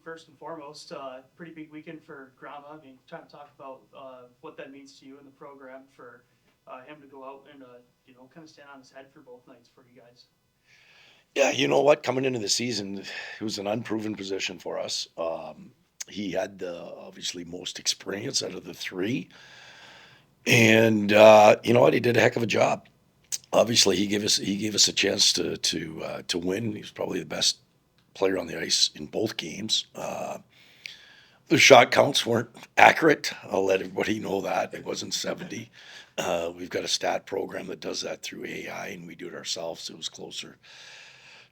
first and foremost, pretty big weekend for Grama. I mean, trying to talk about what that means to you in the program for him to go out and kind of stand on his head for both nights for you guys. Yeah, you know what? Coming into the season, it was an unproven position for us. He had the obviously most experience out of the three, and you know what? He did a heck of a job. Obviously, he gave us a chance to win. He was probably the best player on the ice in both games. The shot counts weren't accurate. I'll let everybody know that it wasn't 70. We've got a stat program that does that through AI, and we do it ourselves. It was closer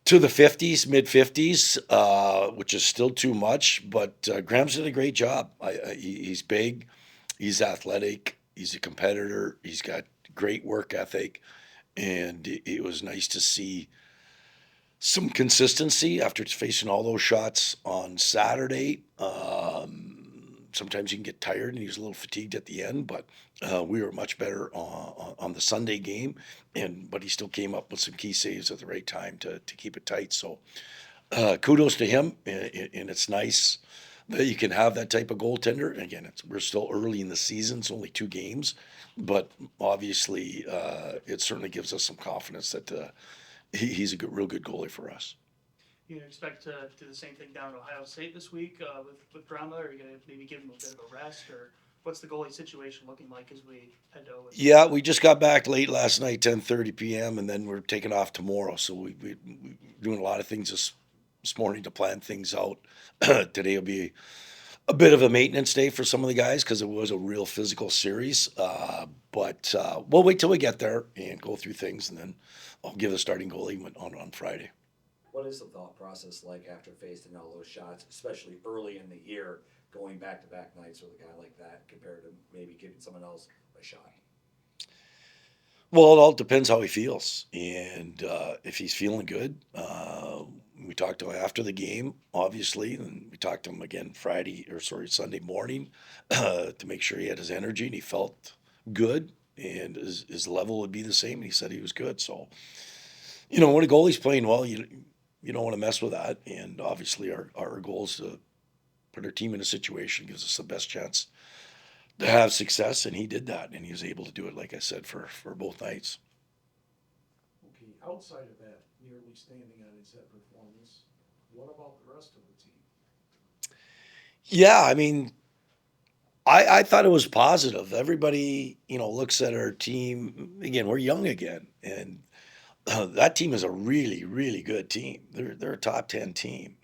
to the 50s, mid 50s, which is still too much. But Graham's did a great job. He's big, he's athletic, he's a competitor, he's got great work ethic, and it was nice to see some consistency after facing all those shots on Saturday. Sometimes you can get tired, and he was a little fatigued at the end, but we were much better on the Sunday game. But he still came up with some key saves at the right time to keep it tight. So kudos to him, and it's nice that you can have that type of goaltender. And again, we're still early in the season; it's only 2 games, but obviously, it certainly gives us some confidence that he's a real good goalie for us. You expect to do the same thing down at Ohio State this week with Grama, or are you going to maybe give him a bit of a rest, or what's the goalie situation looking like as we head to OSU? Yeah, we just got back late last night, 10:30 p.m., and then we're taking off tomorrow. So we doing a lot of things this morning to plan things out. Today will be a bit of a maintenance day for some of the guys because it was a real physical series. But we'll wait till we get there and go through things, and then I'll give the starting goalie on Friday. What is the thought process like after facing all those shots, especially early in the year, going back to back nights with a guy like that compared to maybe giving someone else a shot? Well, it all depends how he feels, and if he's feeling good. We talked to him after the game, obviously, and we talked to him again Sunday morning, to make sure he had his energy and he felt good, and his level would be the same. And he said he was good. So, when a goalie's playing well, you don't want to mess with that. And obviously, our goal is to put our team in a situation that gives us the best chance to have success, and he did that, and he was able to do it, like I said, for both nights. Okay, outside of that nearly standing on his head performance, what about the rest of the team? Yeah, I mean, I thought it was positive. Everybody, looks at our team again. We're young again, and that team is a really, really good team. They're a top 10 team.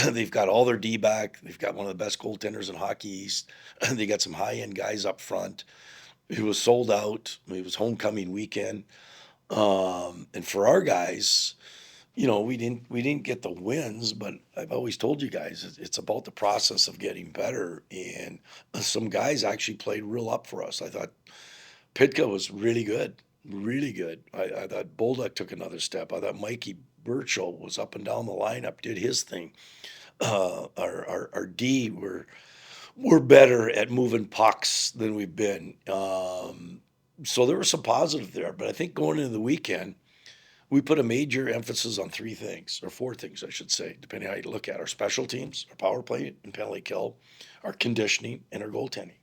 They've got all their D back. They've got one of the best goaltenders in Hockey East. They got some high end guys up front. It was sold out. It was homecoming weekend. And for our guys, we didn't get the wins, but I've always told you guys it's about the process of getting better. And some guys actually played real up for us. I thought Pitka was really good, really good. I thought Bolduc took another step. I thought Mikey Burchell was up and down the lineup, did his thing. Our D we're better at moving pucks than we've been. So there was some positive there, but I think going into the weekend, we put a major emphasis on 3 things, or 4 things, I should say, depending on how you look at it. Our special teams, our power play and penalty kill, our conditioning, and our goaltending.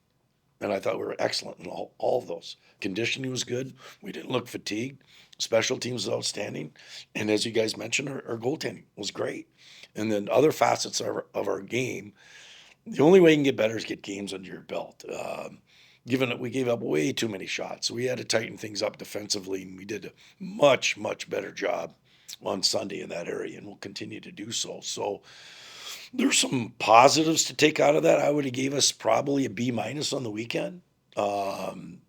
And I thought we were excellent in all of those. Conditioning was good. We didn't look fatigued. Special teams was outstanding. And as you guys mentioned, our goaltending was great. And then other facets of our game, the only way you can get better is get games under your belt. Given that we gave up way too many shots, so we had to tighten things up defensively, and we did a much, much better job on Sunday in that area, and we'll continue to do so. So there's some positives to take out of that. I would have gave us probably a B minus on the weekend, um,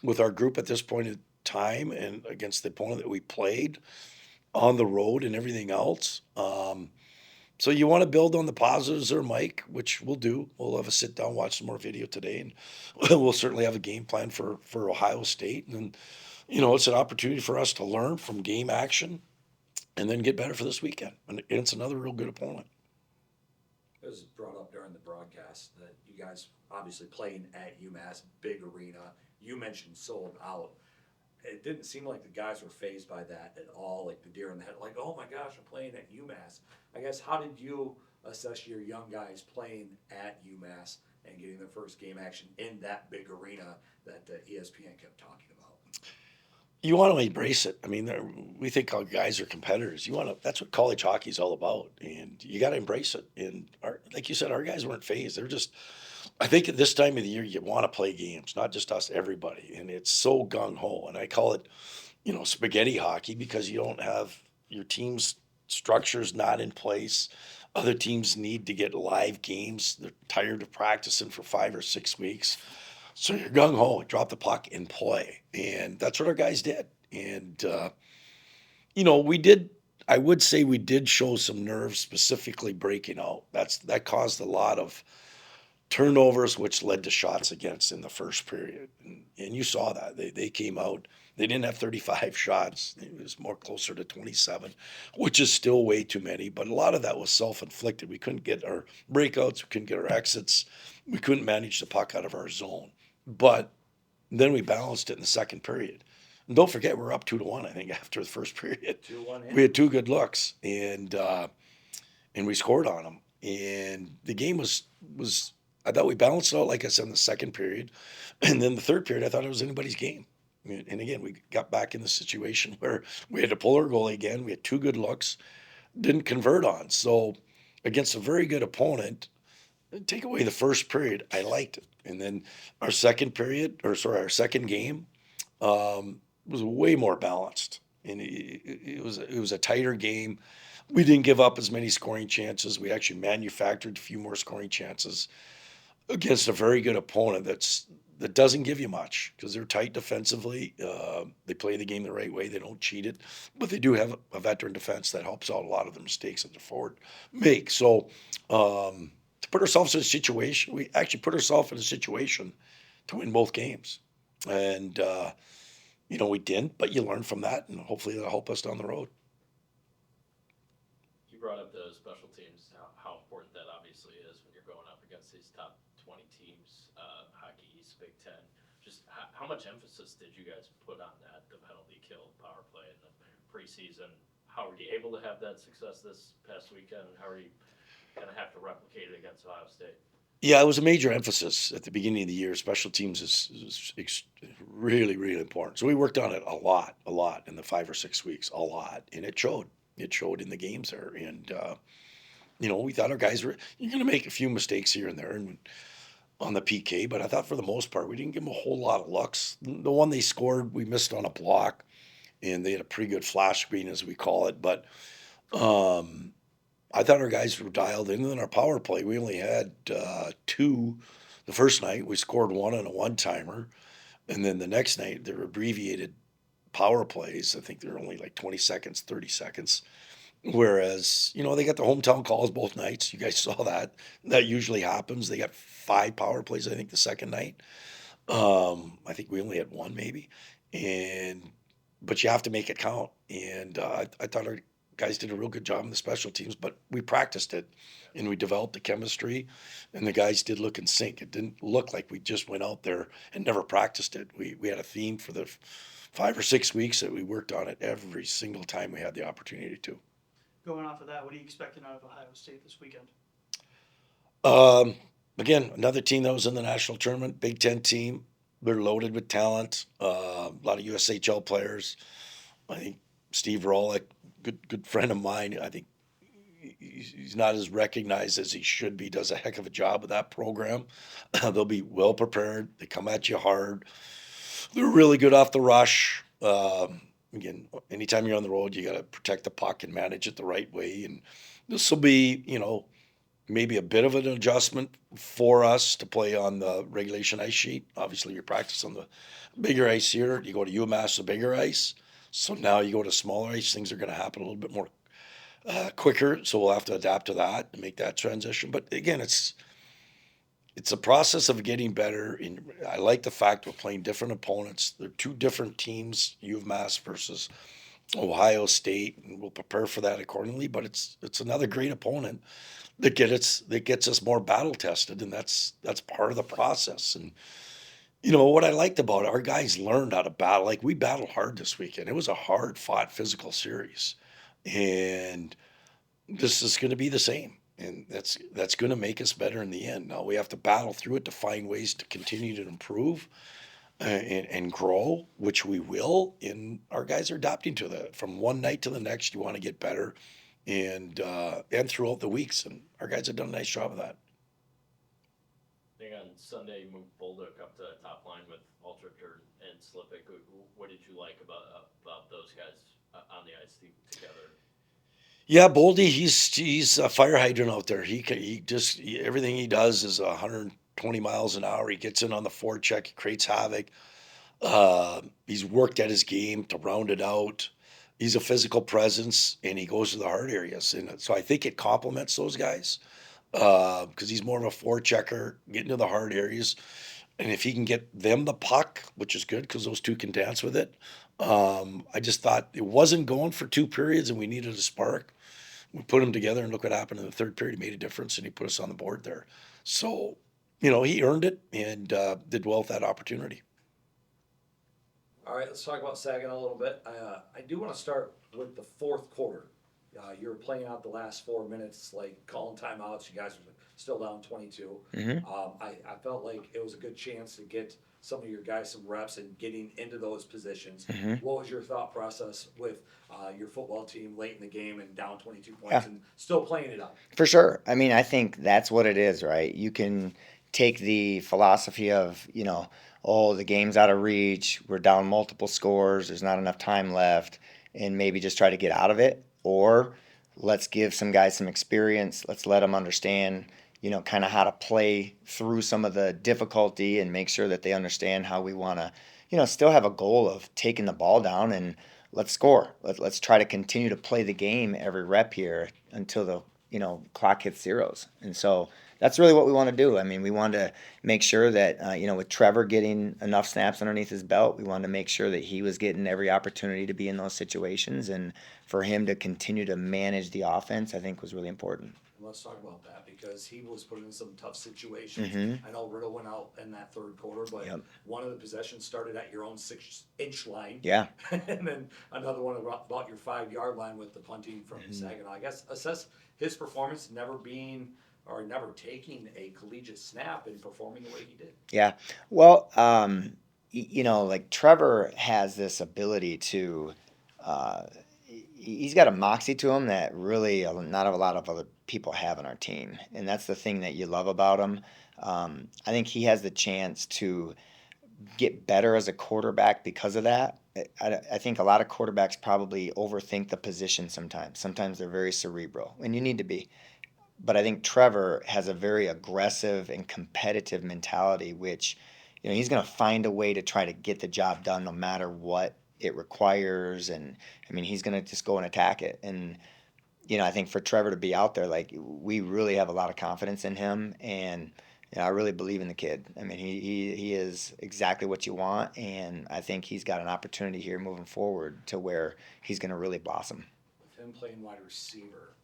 with our group at this point in time and against the opponent that we played on the road and everything else. So you want to build on the positives there, Mike, which we'll do. We'll have a sit down, watch some more video today, and we'll certainly have a game plan for Ohio State. And it's an opportunity for us to learn from game action and then get better for this weekend. And it's another real good opponent. It was brought up during the broadcast that you guys obviously playing at UMass, big arena. You mentioned sold out. It didn't seem like the guys were phased by that at all, like the deer in the head, like, oh my gosh, I'm playing at UMass. I guess, how did you assess your young guys playing at UMass and getting their first game action in that big arena that ESPN kept talking about? You want to embrace it. I mean, we think our guys are competitors. You want to. That's what college hockey is all about, and you got to embrace it. And like you said, our guys weren't phased. They're just. I think at this time of the year, you want to play games, not just us, everybody, and it's so gung ho. And I call it, spaghetti hockey because you don't have your team's structures not in place. Other teams need to get live games. They're tired of practicing for 5 or 6 weeks. So you're gung ho, drop the puck and play. And that's what our guys did. And, we did, I would say we did show some nerves specifically breaking out. That caused a lot of turnovers, which led to shots against in the first period. And you saw that. They came out, they didn't have 35 shots. It was more closer to 27, which is still way too many. But a lot of that was self inflicted. We couldn't get our breakouts, we couldn't get our exits, we couldn't manage the puck out of our zone. But then we balanced it in the second period. And don't forget, we're up 2-1, I think, after the first period. 2-1 We had two good looks, and we scored on them. And the game was I thought we balanced it out, like I said, in the second period. And then the third period, I thought it was anybody's game. And again, we got back in the situation where we had to pull our goalie again. We had two good looks, didn't convert on. So against a very good opponent, take away the first period, I liked it. And then our second game was way more balanced. And it was a tighter game. We didn't give up as many scoring chances. We actually manufactured a few more scoring chances against a very good opponent that doesn't give you much because they're tight defensively. They play the game the right way. They don't cheat it, but they do have a veteran defense that helps out a lot of the mistakes that the forward make. So to put ourselves in a situation, we actually put ourselves in a situation to win both games, and we didn't. But you learn from that, and hopefully that'll help us down the road. You brought up the special teams, how important that obviously is when you're going up against these top 20 teams, Hockey East, Big Ten. Just how much emphasis did you guys put on that, the penalty kill, power play in the preseason? How were you able to have that success this past weekend? How are you going to have to replicate it against Ohio State? Yeah, it was a major emphasis at the beginning of the year. Special teams is really, really important. So we worked on it a lot in the 5 or 6 weeks, a lot, and it showed. It showed in the games there, and we thought our guys you're going to make a few mistakes here and there, and on the PK, but I thought for the most part we didn't give them a whole lot of looks. The one they scored, we missed on a block, and they had a pretty good flash screen, as we call it. But I thought our guys were dialed in. And then our power play, we only had two. The first night we scored one on a one-timer, and then the next night they were abbreviated power plays. I think they're only like 20 seconds, 30 seconds. Whereas, they got the hometown calls both nights. You guys saw that. That usually happens. They got 5 power plays, I think, the second night. I think we only had one maybe. But you have to make it count. And I thought our guys did a real good job in the special teams, but we practiced it and we developed the chemistry, and the guys did look in sync. It didn't look like we just went out there and never practiced it. We had a theme for the 5 or 6 weeks that we worked on it every single time we had the opportunity to. Going off of that, what are you expecting out of Ohio State this weekend? Again, another team that was in the national tournament, Big Ten team. They're loaded with talent. A lot of USHL players. I think Steve Rolick, good friend of mine. I think he's not as recognized as he should be. Does a heck of a job with that program. They'll be well prepared. They come at you hard. They're really good off the rush. Again, anytime you're on the road, you got to protect the puck and manage it the right way. And this will be, maybe a bit of an adjustment for us to play on the regulation ice sheet. Obviously, you practice on the bigger ice here. You go to UMass, the bigger ice. So now you go to smaller ice. Things are going to happen a little bit more quicker. So we'll have to adapt to that and make that transition. But again, it's a process of getting better. And I like the fact we're playing different opponents. They're two different teams, UMass versus Ohio State, and we'll prepare for that accordingly. But it's another great opponent that gets us more battle tested, and that's part of the process. And what I liked about it, our guys learned how to battle. Like, we battled hard this weekend. It was a hard fought physical series, and this is going to be the same. And that's going to make us better in the end. Now we have to battle through it to find ways to continue to improve and grow, which we will. And our guys are adapting to that. From one night to the next, you want to get better, and throughout the weeks. And our guys have done a nice job of that. I think on Sunday you moved Bolduc up to the top line with Altrichter and Slippick. What did you like about those guys on the ice together? Yeah, Boldy, he's a fire hydrant out there. Everything he does is 120 miles an hour. He gets in on the forecheck, he creates havoc. He's worked at his game to round it out. He's a physical presence, and he goes to the hard areas, and so I think it complements those guys because he's more of a forechecker, getting to the hard areas, and if he can get them the puck, which is good because those two can dance with it. I just thought it wasn't going for 2 periods, and we needed a spark. We put them together, and look what happened in the third period. He made a difference, and he put us on the board there. So, he earned it and did well with that opportunity. All right, let's talk about Saginaw a little bit. I do want to start with the fourth quarter. You were playing out the last 4 minutes, like calling timeouts. You guys were still down 22. I felt like it was a good chance to get some of your guys some reps and getting into those positions. What was your thought process with your football team late in the game and down 22 points and still playing it up? For sure. I mean, I think that's what it is, right? You can take the philosophy of, oh, the game's out of reach, we're down multiple scores, there's not enough time left, and maybe just try to get out of it. Or let's give some guys some experience, let's let them understand, kind of how to play through some of the difficulty and make sure that they understand how we want to, still have a goal of taking the ball down and let's score. Let's try to continue to play the game every rep here until the clock hits zeros. And so that's really what we want to do. I mean, we want to make sure that with Trevor getting enough snaps underneath his belt, we wanted to make sure that he was getting every opportunity to be in those situations, and for him to continue to manage the offense, I think was really important. Let's talk about that because he was put in some tough situations. I know Riddle went out in that third quarter, but one of the possessions started at your own 6-inch line. Yeah. And then another one about your 5-yard line with the punting from Saginaw. I guess assess his performance never taking a collegiate snap and performing the way he did. Yeah. Well, like Trevor has this ability to, he's got a moxie to him that really not a lot of other people have on our team. And that's the thing that you love about him. I think he has the chance to get better as a quarterback because of that. I think a lot of quarterbacks probably overthink the position sometimes. Sometimes they're very cerebral, and you need to be. But I think Trevor has a very aggressive and competitive mentality, which, he's going to find a way to try to get the job done no matter what it requires. And I mean, he's going to just go and attack it. And, I think for Trevor to be out there, like, we really have a lot of confidence in him. And I really believe in the kid. I mean, he is exactly what you want. And I think he's got an opportunity here moving forward to where he's going to really blossom. With him playing wide receiver,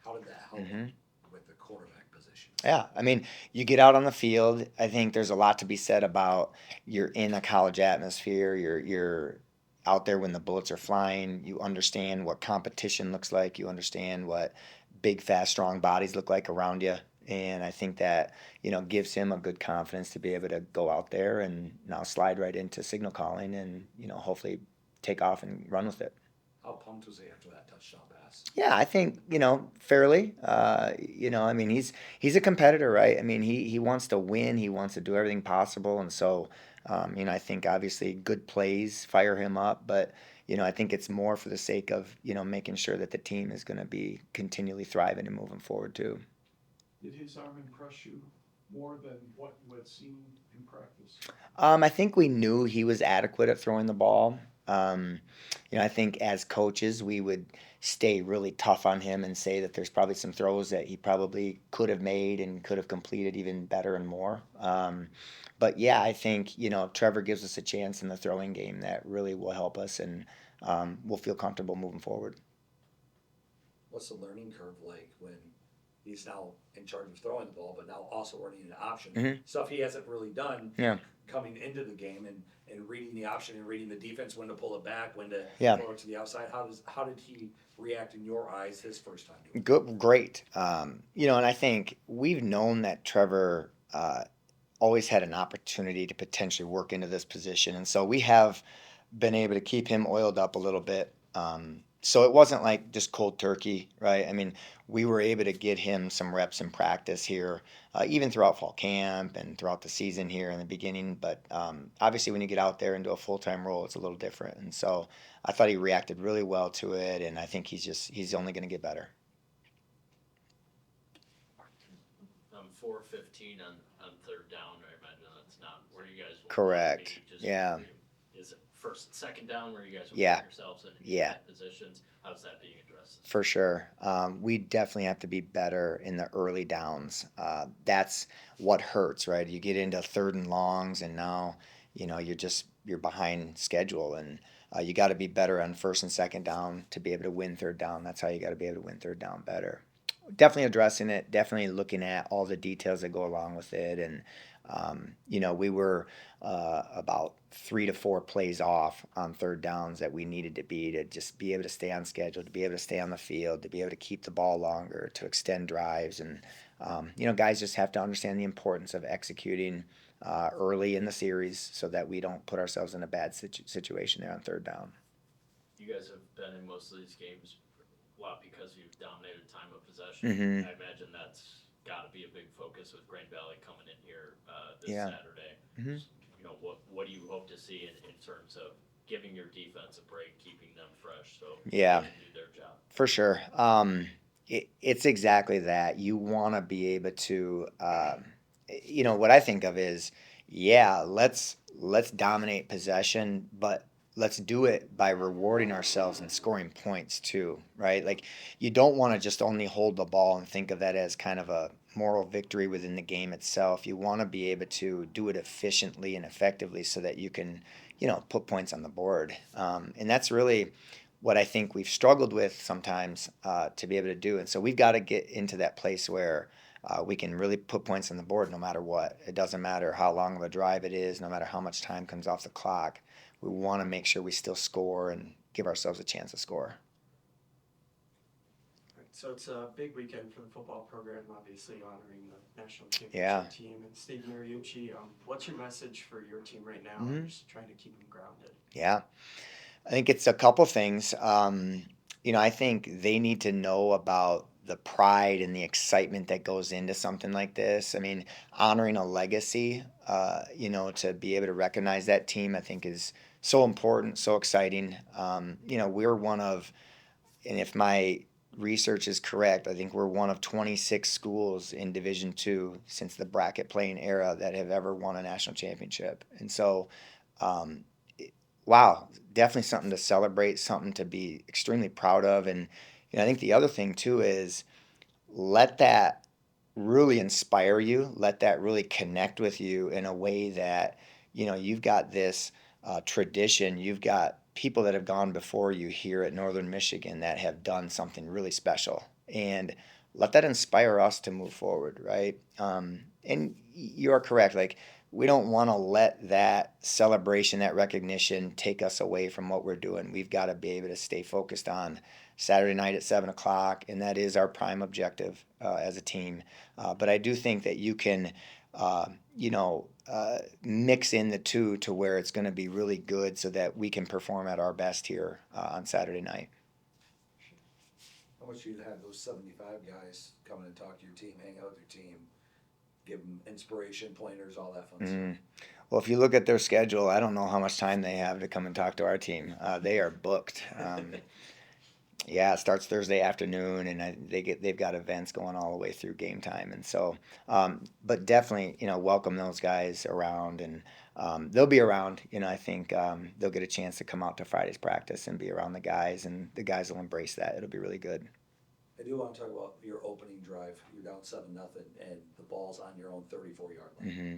how did that help him with the quarterback position? Yeah, I mean, you get out on the field. I think there's a lot to be said about you're in a college atmosphere. You're out there when the bullets are flying. You understand what competition looks like. You understand what big, fast, strong bodies look like around you. And I think that, gives him a good confidence to be able to go out there and now slide right into signal calling and, hopefully take off and run with it. How pumped was he after that touchdown pass? Yeah, I think, fairly. I mean, he's a competitor, right? I mean, he wants to win. He wants to do everything possible. And so, I think obviously good plays fire him up. But, I think it's more for the sake of, making sure that the team is going to be continually thriving and moving forward too. Did his arm impress you more than what you had seen in practice? I think we knew he was adequate at throwing the ball. I think as coaches, we would stay really tough on him and say that there's probably some throws that he probably could have made and could have completed even better and more. But yeah, I think, Trevor gives us a chance in the throwing game that really will help us, and we'll feel comfortable moving forward. What's the learning curve like when he's now in charge of throwing the ball, but now also running an option. Mhm. Stuff he hasn't really done Yeah. coming into the game and reading the option and reading the defense, when to pull it back, when to Yeah. throw it to the outside. How did he react in your eyes his first time doing it? Good, great. And I think we've known that Trevor always had an opportunity to potentially work into this position, and so we have been able to keep him oiled up a little bit. So it wasn't like just cold turkey, right? I mean, we were able to get him some reps in practice here, even throughout fall camp and throughout the season here in the beginning. But obviously, when you get out there into a full-time role, it's a little different. And so I thought he reacted really well to it, and I think he's only going to get better. 4-15 on third down, I imagine that's not where you guys want Correct. to be. Just Yeah. Is it first and second down where you guys will Yeah. put yourselves in Yeah. bad positions? How's that being addressed? For sure. We definitely have to be better in the early downs. That's what hurts, right? You get into third and longs, and now, you're behind schedule, and you got to be better on first and second down to be able to win third down. That's how you got to be able to win third down better. Definitely addressing it, definitely looking at all the details that go along with it. And, we were about 3 to 4 plays off on third downs that we needed to be to just be able to stay on schedule, to be able to stay on the field, to be able to keep the ball longer, to extend drives. And, guys just have to understand the importance of executing early in the series so that we don't put ourselves in a bad situation there on third down. You guys have been in most of these games a lot because you've dominated time of possession. Mhm. I imagine that's got to be a big focus with Grand Valley coming in here this Yeah. Saturday. Mhm. What do you hope to see in terms of giving your defense a break, keeping them fresh so Yeah. they can do their job? For sure. It's exactly that. You want to be able to, what I think of is, yeah, let's dominate possession, but let's do it by rewarding ourselves and scoring points too, right? Like, you don't want to just only hold the ball and think of that as kind of a moral victory within the game itself. You want to be able to do it efficiently and effectively so that you can, put points on the board. And that's really what I think we've struggled with sometimes to be able to do. And so we've got to get into that place where we can really put points on the board no matter what. It doesn't matter how long of a drive it is, no matter how much time comes off the clock. We want to make sure we still score and give ourselves a chance to score. So it's a big weekend for the football program, obviously honoring the national championship Yeah. team and Steve Mariucci. What's your message for your team right now? Mhm. Just trying to keep them grounded. Yeah. I think it's a couple things. I think they need to know about the pride and the excitement that goes into something like this. I mean, honoring a legacy, to be able to recognize that team, I think is so important, so exciting. We're one of, and if my research is correct, I think we're one of 26 schools in Division II since the bracket playing era that have ever won a national championship. And so, wow, definitely something to celebrate, something to be extremely proud of. And I think the other thing too is let that really inspire you, let that really connect with you in a way that you've got this tradition, you've got people that have gone before you here at Northern Michigan that have done something really special, and let that inspire us to move forward, right? And you're correct, like, we don't want to let that celebration, that recognition take us away from what we're doing. We've got to be able to stay focused on Saturday night at 7 o'clock, and that is our prime objective as a team. But I do think that you can, mix in the two to where it's going to be really good so that we can perform at our best here on Saturday night. How much do you have those 75 guys come in and talk to your team, hang out with your team, give them inspiration, pointers, all that fun stuff? Well, if you look at their schedule, I don't know how much time they have to come and talk to our team. They are booked. Yeah, it starts Thursday afternoon, and they've got events going all the way through game time, and so, but definitely, welcome those guys around, and they'll be around. I think they'll get a chance to come out to Friday's practice and be around the guys, and the guys will embrace that. It'll be really good. I do want to talk about your opening drive. You're down 7-0, and the ball's on your own 34-yard line. Mm-hmm.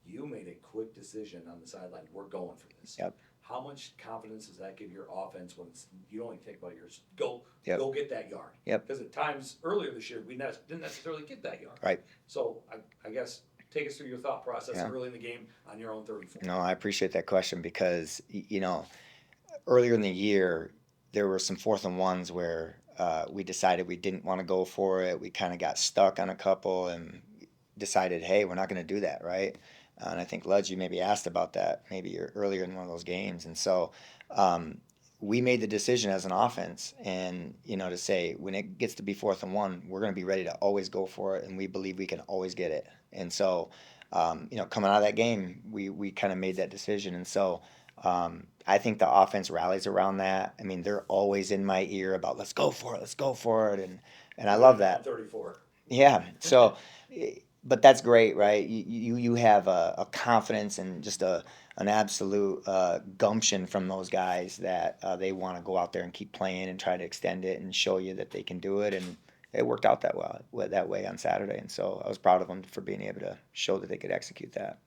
You made a quick decision on the sideline. We're going for this. Yep. how much confidence does that give your offense when you only take about yours? Go get that yard. Yep. Because at times earlier this year, we didn't necessarily get that yard. Right. So I guess take us through your thought process Yeah. early in the game on your own 34. No, I appreciate that question because, earlier in the year, there were some 4th and 1s where we decided we didn't want to go for it. We kind of got stuck on a couple and decided, hey, we're not going to do that, right? And I think, Lud, you maybe asked about that maybe earlier in one of those games. And so we made the decision as an offense and, to say when it gets to be 4th and 1, we're going to be ready to always go for it, and we believe we can always get it. And so, coming out of that game, we kind of made that decision. And so I think the offense rallies around that. I mean, they're always in my ear about let's go for it. And I love that. 34. Yeah. So, but that's great, right? You have a confidence and just an absolute gumption from those guys that they want to go out there and keep playing and try to extend it and show you that they can do it. And it worked out that way on Saturday. And so I was proud of them for being able to show that they could execute that.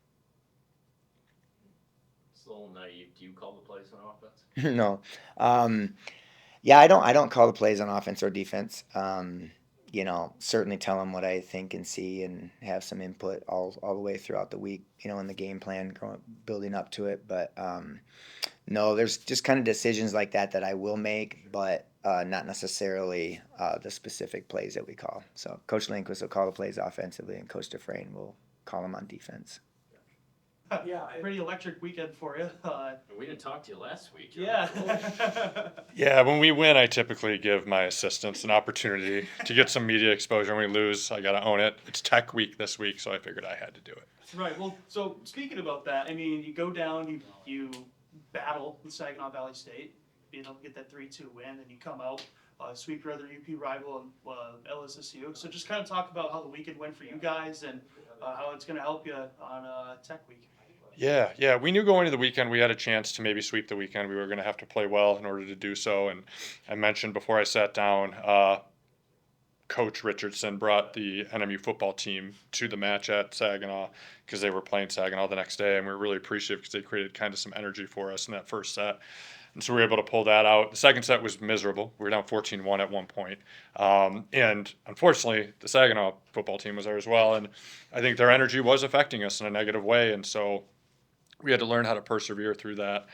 It's a little naive. Do you call the plays on offense? No. Yeah, I don't call the plays on offense or defense. Certainly tell them what I think and see and have some input all the way throughout the week, in the game plan, building up to it. But no, there's just kind of decisions like that I will make, but not necessarily the specific plays that we call. So Coach Lindquist will call the plays offensively, and Coach Dufresne will call them on defense. Yeah, Pretty electric weekend for you. We didn't talk to you last week. Yeah. Yeah, when we win, I typically give my assistants an opportunity to get some media exposure. When we lose, I got to own it. It's Tech Week this week, so I figured I had to do it. Right. Well, so speaking about that, I mean, you go down, you battle with Saginaw Valley State, being able to get that 3-2 win, and you come out, sweep your other UP rival, LSSU. So just kind of talk about how the weekend went for you guys and how it's going to help you on Tech Week. Yeah. We knew going into the weekend we had a chance to maybe sweep the weekend. We were going to have to play well in order to do so. And I mentioned before I sat down, Coach Richardson brought the NMU football team to the match at Saginaw because they were playing Saginaw the next day, and we were really appreciative because they created kind of some energy for us in that first set. And so we were able to pull that out. The second set was miserable. We were down 14-1 at one point. And unfortunately, the Saginaw football team was there as well, and I think their energy was affecting us in a negative way, and so we had to learn how to persevere through that.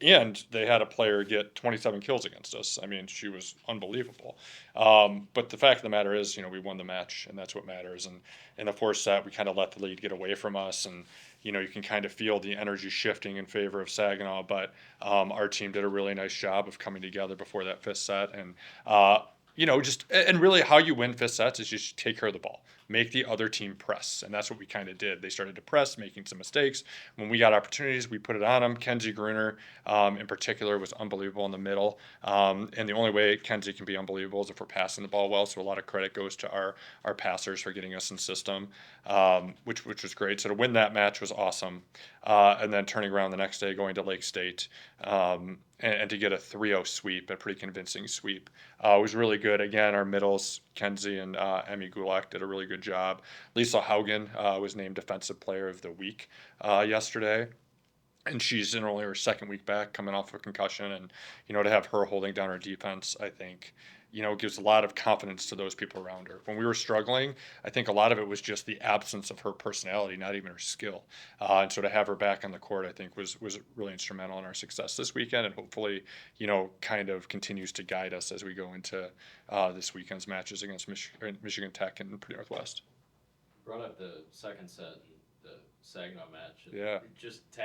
And they had a player get 27 kills against us. I mean, she was unbelievable. But the fact of the matter is, we won the match, and that's what matters. And in the fourth set, we kind of let the lead get away from us. And, you can kind of feel the energy shifting in favor of Saginaw. But our team did a really nice job of coming together before that fifth set. And, and really how you win fifth sets is just take care of the ball. Make the other team press, and that's what we kind of did. They started to press, making some mistakes. When we got opportunities, we put it on them. Kenzie Gruner, in particular, was unbelievable in the middle. And the only way Kenzie can be unbelievable is if we're passing the ball well. So a lot of credit goes to our passers for getting us in system, which was great. So to win that match was awesome. And then turning around the next day, going to Lake State, and to get a 3-0 sweep, a pretty convincing sweep, was really good. Again, our middles, Kenzie and Emmy Gulak, did a really good job. Lisa Haugen was named Defensive Player of the Week yesterday. And she's in only her second week back, coming off of a concussion. And, to have her holding down her defense, I think, gives a lot of confidence to those people around her. When we were struggling, I think a lot of it was just the absence of her personality, not even her skill. And so to have her back on the court, I think, was really instrumental in our success this weekend, and hopefully, kind of continues to guide us as we go into this weekend's matches against Michigan Tech and Purdue Northwest. Brought up the second set and the Saginaw match. Yeah. Just to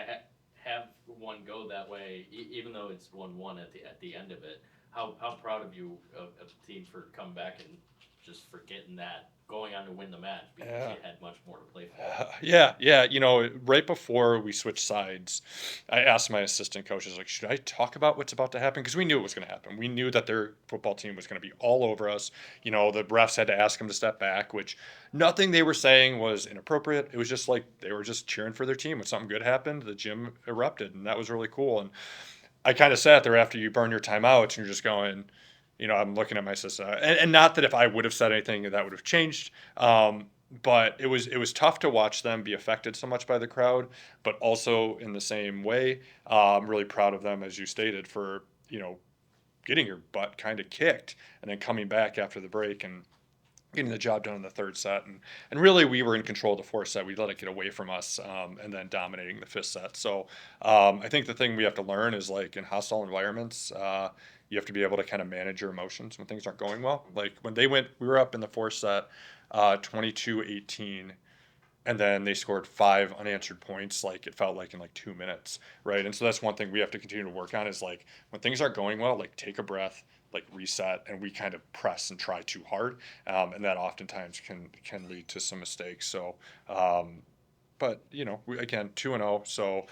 have one go that way, even though it's 1-1 at the end of it. How proud of you of the team for coming back and just for getting that, going on to win the match because you had much more to play for. Yeah. Right before we switched sides, I asked my assistant coaches, should I talk about what's about to happen? Because we knew it was going to happen. We knew that their football team was going to be all over us. The refs had to ask them to step back, which nothing they were saying was inappropriate. It was just like they were just cheering for their team. When something good happened, the gym erupted, and that was really cool. And I kind of sat there after you burn your timeouts, and you're just going, I'm looking at my sister. And not that if I would have said anything that would have changed, but it was tough to watch them be affected so much by the crowd, but also in the same way, I'm really proud of them, as you stated, for, getting your butt kind of kicked and then coming back after the break and getting the job done in the third set. And really, we were in control of the fourth set. We let it get away from us, and then dominating the fifth set. So I think the thing we have to learn is, like, in hostile environments, you have to be able to kind of manage your emotions when things aren't going well. Like when we were up in the fourth set, 22-18, and then they scored 5 unanswered points, like it felt like in like 2 minutes, right? And so that's one thing we have to continue to work on, is like when things aren't going well, like take a breath, like reset, and we kind of press and try too hard, and that oftentimes can lead to some mistakes. So but again, 2-0, so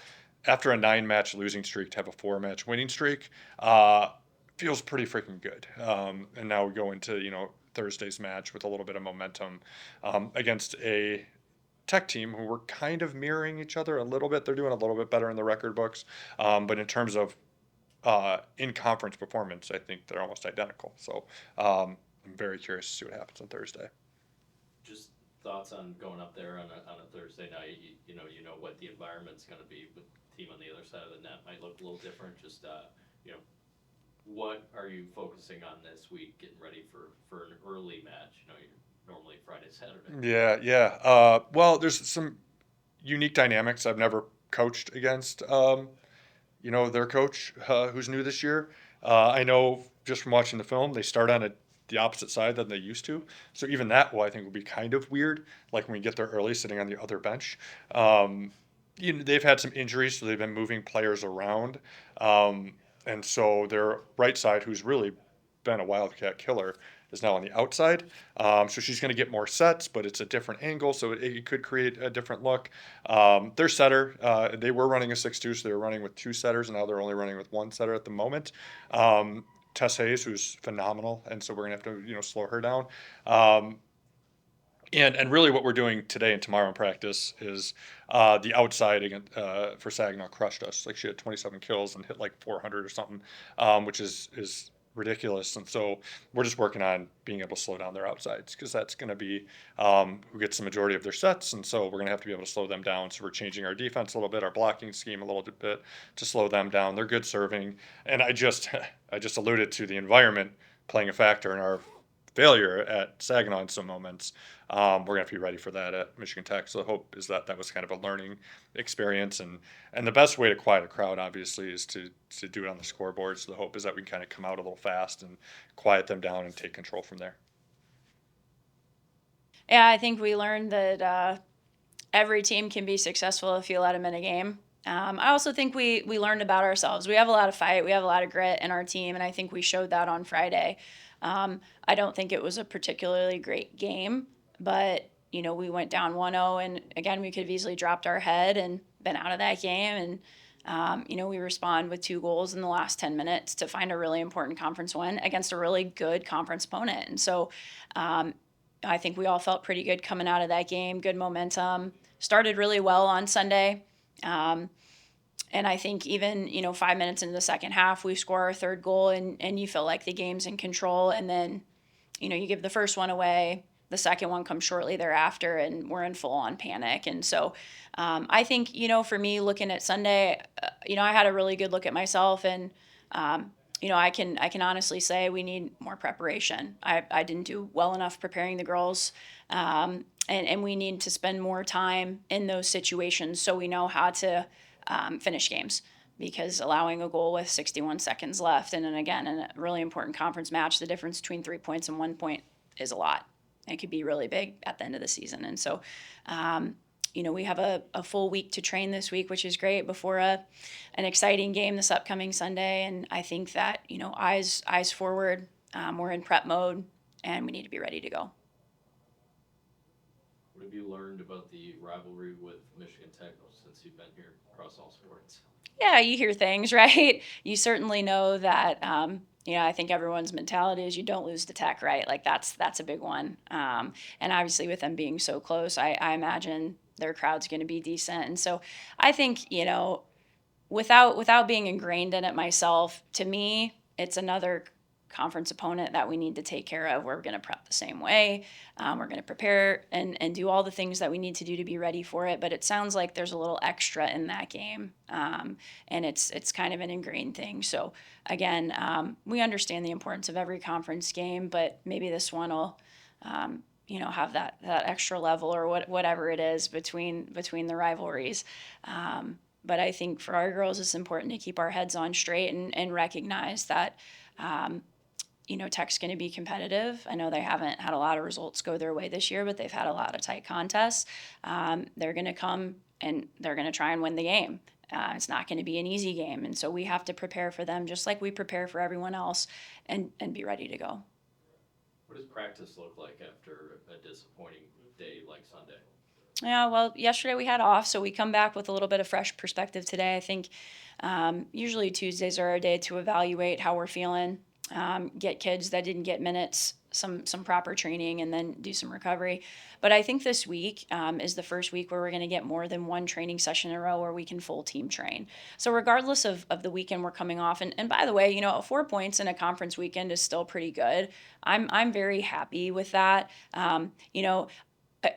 after a 9-match losing streak to have a 4-match winning streak, feels pretty freaking good. And now we go into Thursday's match with a little bit of momentum, against a Tech team who were kind of mirroring each other a little bit. They're doing a little bit better in the record books, but in terms of in conference performance, I think they're almost identical. So I'm very curious to see what happens on Thursday. Just thoughts on going up there on a Thursday night. You know what the environment's going to be, with the team on the other side of the net might look a little different. Just what are you focusing on this week, getting ready for an early match? You're normally Friday, Saturday. Yeah. Well, there's some unique dynamics. I've never coached against, their coach, who's new this year. I know just from watching the film, they start on the opposite side than they used to. So even that, I think, will be kind of weird. Like when we get there early, sitting on the other bench. They've had some injuries, so they've been moving players around. And so their right side, who's really been a Wildcat killer, is now on the outside. So she's going to get more sets, but it's a different angle, so it could create a different look. Their setter, they were running a 6-2, so they were running with 2 setters, and now they're only running with 1 setter at the moment. Tess Hayes, who's phenomenal, and so we're going to have to slow her down. And really what we're doing today and tomorrow in practice is the outside against, for Saginaw crushed us. Like, she had 27 kills and hit like 400 or something, which is ridiculous. And so we're just working on being able to slow down their outsides, because that's going to be who gets the majority of their sets. And so we're going to have to be able to slow them down. So we're changing our defense a little bit, our blocking scheme a little bit to slow them down. They're good serving. And I just alluded to the environment playing a factor in our failure at Saginaw in some moments. We're gonna have to be ready for that at Michigan Tech. So the hope is that was kind of a learning experience, and the best way to quiet a crowd, obviously, is to do it on the scoreboard. So the hope is that we can kind of come out a little fast and quiet them down and take control from there. Yeah, I think we learned that every team can be successful if you let them in a game. I also think we learned about ourselves. We have a lot of fight. We have a lot of grit in our team, and I think we showed that on Friday. I don't think it was a particularly great game, but we went down 1-0, and again, we could have easily dropped our head and been out of that game. And we respond with 2 goals in the last 10 minutes to find a really important conference win against a really good conference opponent. And so I think we all felt pretty good coming out of that game. Good momentum. Started really well on Sunday. And I think even, 5 minutes into the second half, we score our 3rd goal, and you feel like the game's in control. And then, you give the first one away. The second one comes shortly thereafter, and we're in full-on panic. And so I think, for me, looking at Sunday, I had a really good look at myself. And, I can honestly say we need more preparation. I didn't do well enough preparing the girls. And we need to spend more time in those situations so we know how to finish games, because allowing a goal with 61 seconds left, and then again, in a really important conference match, the difference between 3 points and 1 point is a lot. It could be really big at the end of the season. And so, we have a full week to train this week, which is great, before an exciting game this upcoming Sunday. And I think that, eyes forward, we're in prep mode, and we need to be ready to go. What have you learned about the rivalry with Michigan Tech since you've been here across all sports? Yeah, you hear things, right? You certainly know that, I think everyone's mentality is you don't lose to Tech, right? Like that's a big one. And obviously with them being so close, I imagine their crowd's going to be decent. And so I think, without being ingrained in it myself, to me, it's another conference opponent that we need to take care of. We're going to prep the same way. We're going to prepare and do all the things that we need to do to be ready for it. But it sounds like there's a little extra in that game, and it's kind of an ingrained thing. So again, we understand the importance of every conference game, but maybe this one will, have that extra level or whatever it is between the rivalries. But I think for our girls, it's important to keep our heads on straight and recognize that, Tech's going to be competitive. I know they haven't had a lot of results go their way this year, but they've had a lot of tight contests. They're going to come and they're going to try and win the game. It's not going to be an easy game. And so we have to prepare for them just like we prepare for everyone else and be ready to go. What does practice look like after a disappointing day like Sunday? Yeah, well, yesterday we had off, so we come back with a little bit of fresh perspective today. I think usually Tuesdays are our day to evaluate how we're feeling, get kids that didn't get minutes, some proper training, and then do some recovery. But I think this week is the first week where we're going to get more than one training session in a row where we can full team train. So regardless of the weekend we're coming off, and by the way, 4 points in a conference weekend is still pretty good. I'm very happy with that.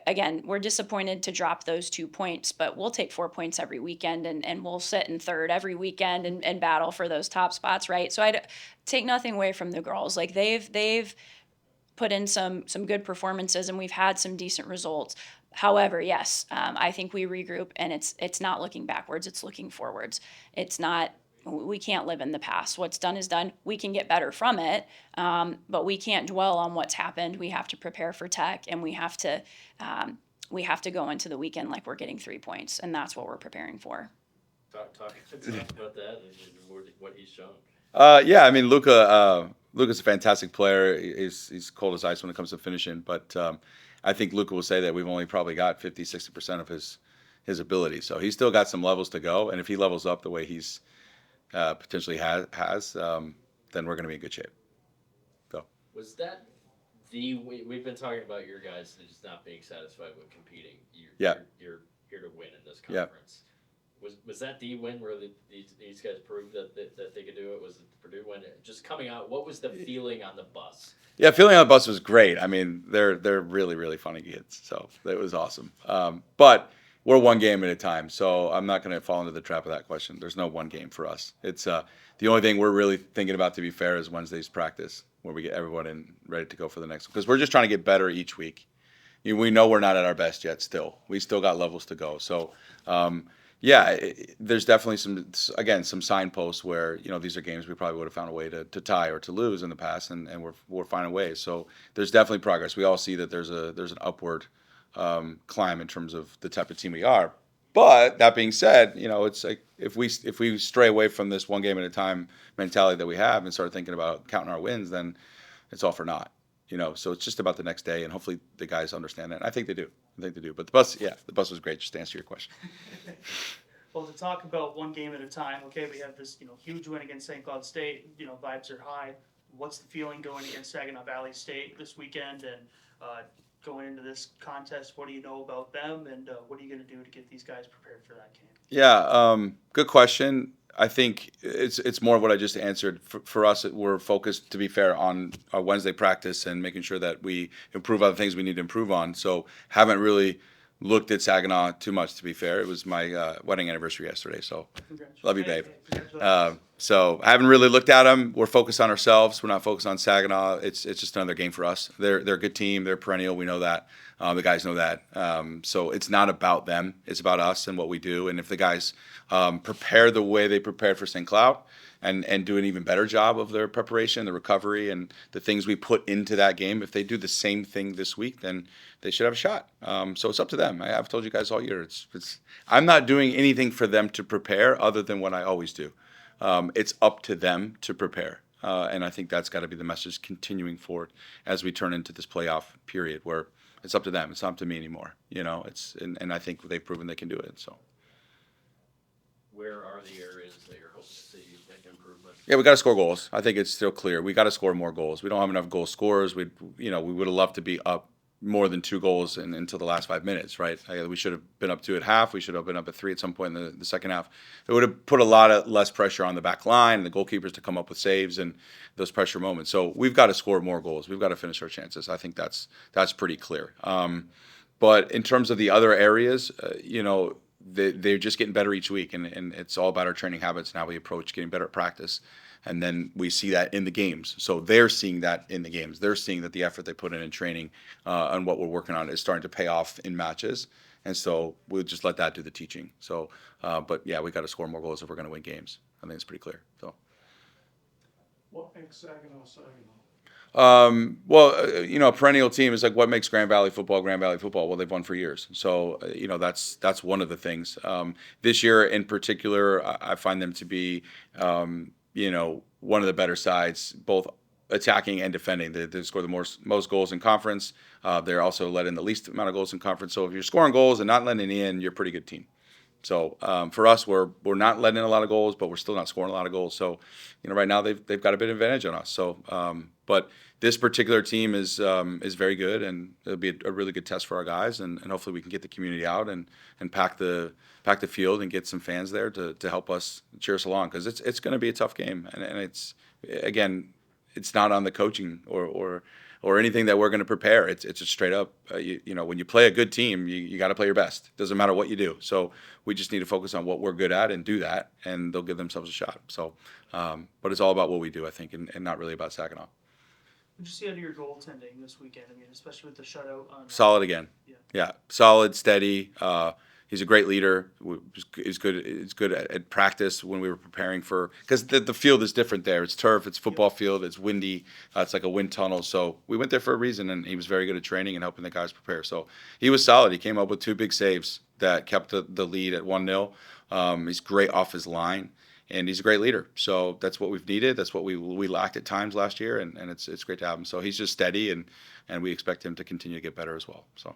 Again, we're disappointed to drop those 2 points, but we'll take 4 points every weekend and we'll sit in third every weekend and battle for those top spots, right? So I'd take nothing away from the girls. Like they've put in some good performances and we've had some decent results. However, yes, I think we regroup and it's not looking backwards, it's looking forwards. We can't live in the past. What's done is done. We can get better from it, but we can't dwell on what's happened. We have to prepare for Tech, and we have to go into the weekend like we're getting 3 points, and that's what we're preparing for. Talk about that and what he's shown. Yeah, I mean, Luca's a fantastic player. He's cold as ice when it comes to finishing, but I think Luca will say that we've only probably got 50-60% of his ability. So he's still got some levels to go, and if he levels up the way he's potentially has, then we're going to be in good shape. So. Was that we've been talking about your guys just not being satisfied with competing. You're here to win in this conference. Yeah. Was that the win where these guys proved that they could do it? Was it the Purdue win? Just coming out, what was the feeling on the bus? Yeah, feeling on the bus was great. I mean, they're really, really funny kids, so it was awesome. But we're one game at a time, so I'm not going to fall into the trap of that question. There's no one game for us. It's the only thing we're really thinking about, to be fair, is Wednesday's practice, where we get everyone in ready to go for the next one. Because we're just trying to get better each week. We know we're not at our best yet still. We still got levels to go. So, there's definitely some signposts where, these are games we probably would have found a way to tie or to lose in the past, and we're finding ways. So there's definitely progress. We all see that there's an upward climb in terms of the type of team we are. But that being said, it's like if we stray away from this one game at a time mentality that we have and start thinking about counting our wins, then it's all for naught. So it's just about the next day, and hopefully the guys understand that. And I think they do. But the bus was great. Just to answer your question. Well, to talk about one game at a time, okay, we have this huge win against St. Cloud State. Vibes are high. What's the feeling going against Saginaw Valley State this weekend, and going into this contest? What do you know about them, and what are you going to do to get these guys prepared for that game? Yeah, good question. I think it's more of what I just answered. For us, we're focused, to be fair, on our Wednesday practice and making sure that we improve on the things we need to improve on. So haven't really looked at Saginaw too much, to be fair. It was my wedding anniversary yesterday, so love you, babe. So I haven't really looked at them. We're focused on ourselves. We're not focused on Saginaw. It's just another game for us. They're a good team. They're perennial. We know that. The guys know that. So it's not about them. It's about us and what we do. And if the guys prepare the way they prepared for St. Cloud and do an even better job of their preparation, the recovery, and the things we put into that game, if they do the same thing this week, then they should have a shot. So it's up to them. I've told you guys all year. I'm not doing anything for them to prepare other than what I always do. It's up to them to prepare. And I think that's got to be the message continuing forward as we turn into this playoff period where it's up to them. It's not up to me anymore. And I think they've proven they can do it. So. Where are the areas that you're hoping to see improvement? Yeah, we got to score goals. I think it's still clear. We got to score more goals. We don't have enough goal scorers. We would have loved to be up more than 2 goals until the last 5 minutes, right? We should have been up 2 at half. We should have been up at 3 at some point in the second half. It would have put a lot of less pressure on the back line and the goalkeepers to come up with saves and those pressure moments. So we've got to score more goals. We've got to finish our chances. I think that's pretty clear. But in terms of the other areas, they're just getting better each week, and it's all about our training habits and how we approach getting better at practice. And then we see that in the games. So they're seeing that in the games. They're seeing that the effort they put in training and what we're working on is starting to pay off in matches. And so we'll just let that do the teaching. So, but yeah, we got to score more goals if we're going to win games. I think it's pretty clear. So. What makes Saginaw? A perennial team is like what makes Grand Valley football Grand Valley football. Well, they've won for years, so that's one of the things. This year in particular, I find them to be one of the better sides, both attacking and defending. They score the most goals in conference. They're also let in the least amount of goals in conference. So if you're scoring goals and not letting in, you're a pretty good team. So for us, we're not letting in a lot of goals, but we're still not scoring a lot of goals. So right now they've got a bit of advantage on us. So but this particular team is very good, and it'll be a really good test for our guys, and hopefully we can get the community out and pack the field and get some fans there to help us cheer us along, because it's going to be a tough game, and it's not on the coaching or anything that we're going to prepare. It's just straight up, when you play a good team, you got to play your best. Doesn't matter what you do. So we just need to focus on what we're good at and do that, and they'll give themselves a shot. So, but it's all about what we do, I think, and not really about Saginaw. What'd you see out of your goaltending this weekend? I mean, especially with the shutout on. Solid again. Yeah. Solid, steady. He's a great leader. He's good at practice when we were preparing because the field is different there. It's turf, it's football field, it's windy. It's like a wind tunnel. So we went there for a reason, and he was very good at training and helping the guys prepare. So he was solid. He came up with 2 big saves that kept the lead at 1-0. He's great off his line, and he's a great leader. So that's what we've needed. That's what we lacked at times last year, and it's great to have him. So he's just steady, and we expect him to continue to get better as well. So.